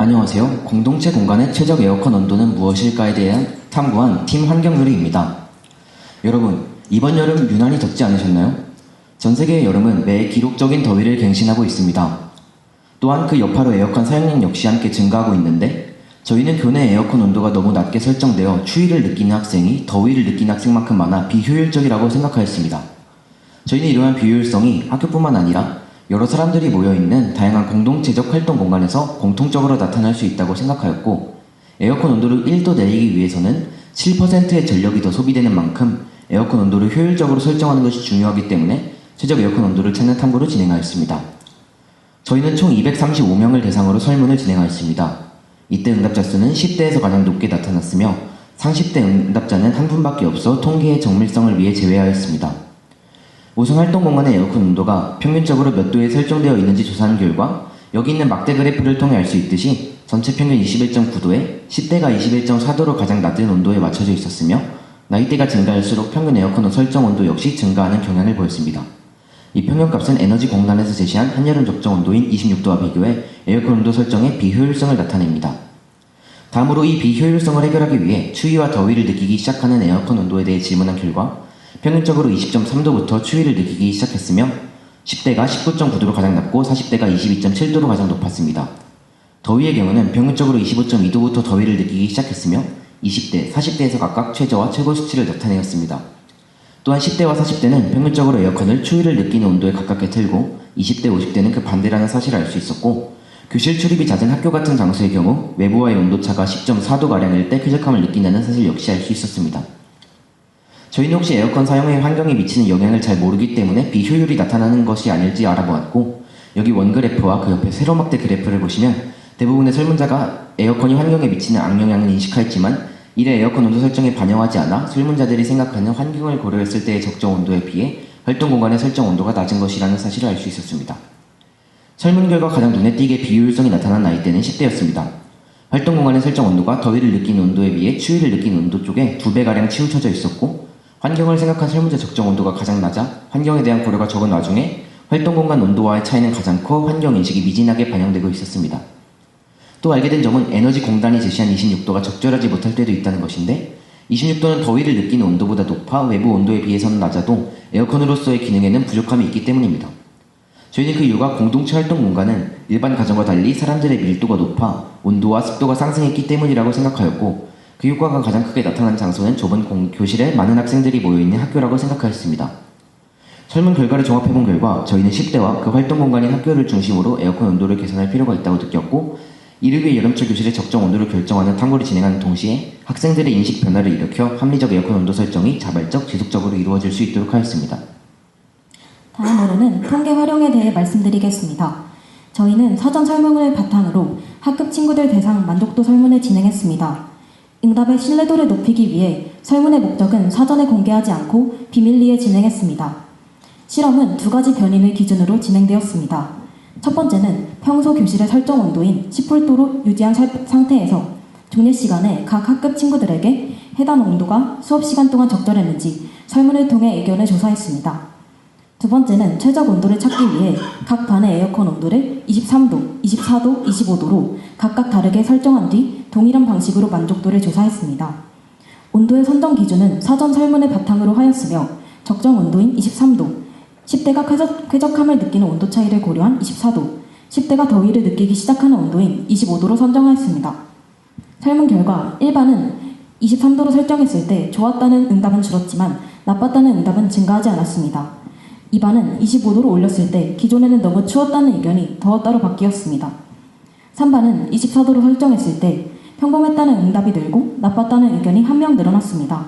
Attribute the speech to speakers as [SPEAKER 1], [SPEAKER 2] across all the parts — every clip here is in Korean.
[SPEAKER 1] 안녕하세요. 공동체 공간의 최적 에어컨 온도는 무엇일까에 대한 탐구한 팀 환경누리입니다. 여러분, 이번 여름 유난히 덥지 않으셨나요? 전 세계의 여름은 매해 기록적인 더위를 갱신하고 있습니다. 또한 그 여파로 에어컨 사용량 역시 함께 증가하고 있는데, 저희는 교내 에어컨 온도가 너무 낮게 설정되어 추위를 느끼는 학생이 더위를 느끼는 학생만큼 많아 비효율적이라고 생각하였습니다. 저희는 이러한 비효율성이 학교뿐만 아니라 여러 사람들이 모여있는 다양한 공동체적 활동 공간에서 공통적으로 나타날 수 있다고 생각하였고, 에어컨 온도를 1도 내리기 위해서는 7%의 전력이 더 소비되는 만큼 에어컨 온도를 효율적으로 설정하는 것이 중요하기 때문에 최적 에어컨 온도를 찾는 탐구를 진행하였습니다. 저희는 총 235명을 대상으로 설문을 진행하였습니다. 이때 응답자 수는 10대에서 가장 높게 나타났으며 상십 대 응답자는 한 분밖에 없어 통계의 정밀성을 위해 제외하였습니다. 우선 활동 공간의 에어컨 온도가 평균적으로 몇 도에 설정되어 있는지 조사한 결과, 여기 있는 막대 그래프를 통해 알 수 있듯이 전체 평균 21.9도에 10대가 21.4도로 가장 낮은 온도에 맞춰져 있었으며, 나이대가 증가할수록 평균 에어컨 설정 온도 역시 증가하는 경향을 보였습니다. 이 평균값은 에너지공단에서 제시한 한여름 적정 온도인 26도와 비교해 에어컨 온도 설정의 비효율성을 나타냅니다. 다음으로 이 비효율성을 해결하기 위해 추위와 더위를 느끼기 시작하는 에어컨 온도에 대해 질문한 결과, 평균적으로 20.3도부터 추위를 느끼기 시작했으며 10대가 19.9도로 가장 낮고 40대가 22.7도로 가장 높았습니다. 더위의 경우는 평균적으로 25.2도부터 더위를 느끼기 시작했으며 20대, 40대에서 각각 최저와 최고 수치를 나타내었습니다. 또한 10대와 40대는 평균적으로 에어컨을 추위를 느끼는 온도에 가깝게 틀고 20대, 50대는 그 반대라는 사실을 알 수 있었고, 교실 출입이 잦은 학교 같은 장소의 경우 외부와의 온도차가 10.4도가량일 때 쾌적함을 느낀다는 사실 역시 알 수 있었습니다. 저희는 혹시 에어컨 사용의 환경에 미치는 영향을 잘 모르기 때문에 비효율이 나타나는 것이 아닐지 알아보았고, 여기 원그래프와 그 옆에 세로막대 그래프를 보시면 대부분의 설문자가 에어컨이 환경에 미치는 악영향을 인식하였지만, 이래 에어컨 온도 설정에 반영하지 않아 설문자들이 생각하는 환경을 고려했을 때의 적정 온도에 비해 활동 공간의 설정 온도가 낮은 것이라는 사실을 알 수 있었습니다. 설문 결과 가장 눈에 띄게 비효율성이 나타난 나이대는 10대였습니다. 활동 공간의 설정 온도가 더위를 느끼는 온도에 비해 추위를 느끼는 온도 쪽에 2배가량 치우쳐져 있었고, 환경을 생각한 설문자 적정 온도가 가장 낮아 환경에 대한 고려가 적은 와중에 활동 공간 온도와의 차이는 가장 커 환경인식이 미진하게 반영되고 있었습니다. 또 알게 된 점은 에너지공단이 제시한 26도가 적절하지 못할 때도 있다는 것인데, 26도는 더위를 느끼는 온도보다 높아 외부 온도에 비해서는 낮아도 에어컨으로서의 기능에는 부족함이 있기 때문입니다. 저희는 그 이유가 공동체 활동 공간은 일반 가정과 달리 사람들의 밀도가 높아 온도와 습도가 상승했기 때문이라고 생각하였고, 그 효과가 가장 크게 나타난 장소는 좁은 교실에 많은 학생들이 모여있는 학교라고 생각하였습니다. 설문 결과를 종합해본 결과 저희는 10대와 그 활동 공간인 학교를 중심으로 에어컨 온도를 개선할 필요가 있다고 느꼈고, 이를 위해 여름철 교실의 적정 온도를 결정하는 탐구를 진행하는 동시에 학생들의 인식 변화를 일으켜 합리적 에어컨 온도 설정이 자발적, 지속적으로 이루어질 수 있도록 하였습니다.
[SPEAKER 2] 다음으로는 통계 활용에 대해 말씀드리겠습니다. 저희는 사전 설문을 바탕으로 학급 친구들 대상 만족도 설문을 진행했습니다. 응답의 신뢰도를 높이기 위해 설문의 목적은 사전에 공개하지 않고 비밀리에 진행했습니다. 실험은 2가지 변인을 기준으로 진행되었습니다. 첫 번째는 평소 교실의 설정 온도인 18도로 유지한 상태에서 종례 시간에 각 학급 친구들에게 해당 온도가 수업 시간 동안 적절했는지 설문을 통해 의견을 조사했습니다. 두 번째는 최적 온도를 찾기 위해 각 반의 에어컨 온도를 23도, 24도, 25도로 각각 다르게 설정한 뒤 동일한 방식으로 만족도를 조사했습니다. 온도의 선정 기준은 사전 설문을 바탕으로 하였으며 적정 온도인 23도, 10대가 쾌적함을 느끼는 온도 차이를 고려한 24도, 10대가 더위를 느끼기 시작하는 온도인 25도로 선정하였습니다. 설문 결과 1반은 23도로 설정했을 때 좋았다는 응답은 줄었지만 나빴다는 응답은 증가하지 않았습니다. 2반은 25도로 올렸을 때 기존에는 너무 추웠다는 의견이 더웠다로 바뀌었습니다. 3반은 24도로 설정했을 때 평범했다는 응답이 늘고 나빴다는 의견이 1명 늘어났습니다.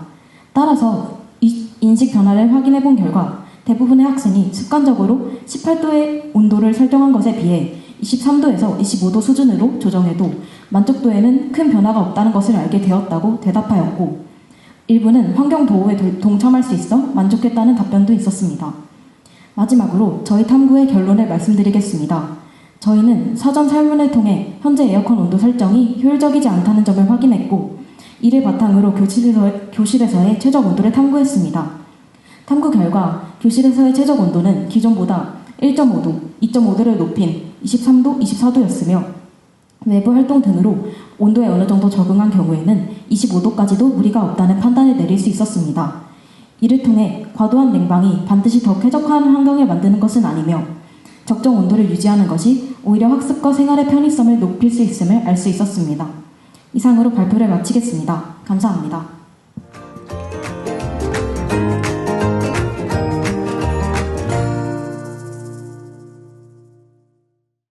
[SPEAKER 2] 따라서 인식 변화를 확인해 본 결과 대부분의 학생이 습관적으로 18도의 온도를 설정한 것에 비해 23도에서 25도 수준으로 조정해도 만족도에는 큰 변화가 없다는 것을 알게 되었다고 대답하였고, 일부는 환경 보호에 동참할 수 있어 만족했다는 답변도 있었습니다. 마지막으로 저희 탐구의 결론을 말씀드리겠습니다. 저희는 사전 설문을 통해 현재 에어컨 온도 설정이 효율적이지 않다는 점을 확인했고, 이를 바탕으로 교실에서의 최적 온도를 탐구했습니다. 탐구 결과 교실에서의 최적 온도는 기존보다 1.5도, 2.5도를 높인 23도, 24도였으며 외부 활동 등으로 온도에 어느 정도 적응한 경우에는 25도까지도 무리가 없다는 판단을 내릴 수 있었습니다. 이를 통해 과도한 냉방이 반드시 더 쾌적한 환경을 만드는 것은 아니며 적정 온도를 유지하는 것이 오히려 학습과 생활의 편의성을 높일 수 있음을 알 수 있었습니다. 이상으로 발표를 마치겠습니다. 감사합니다.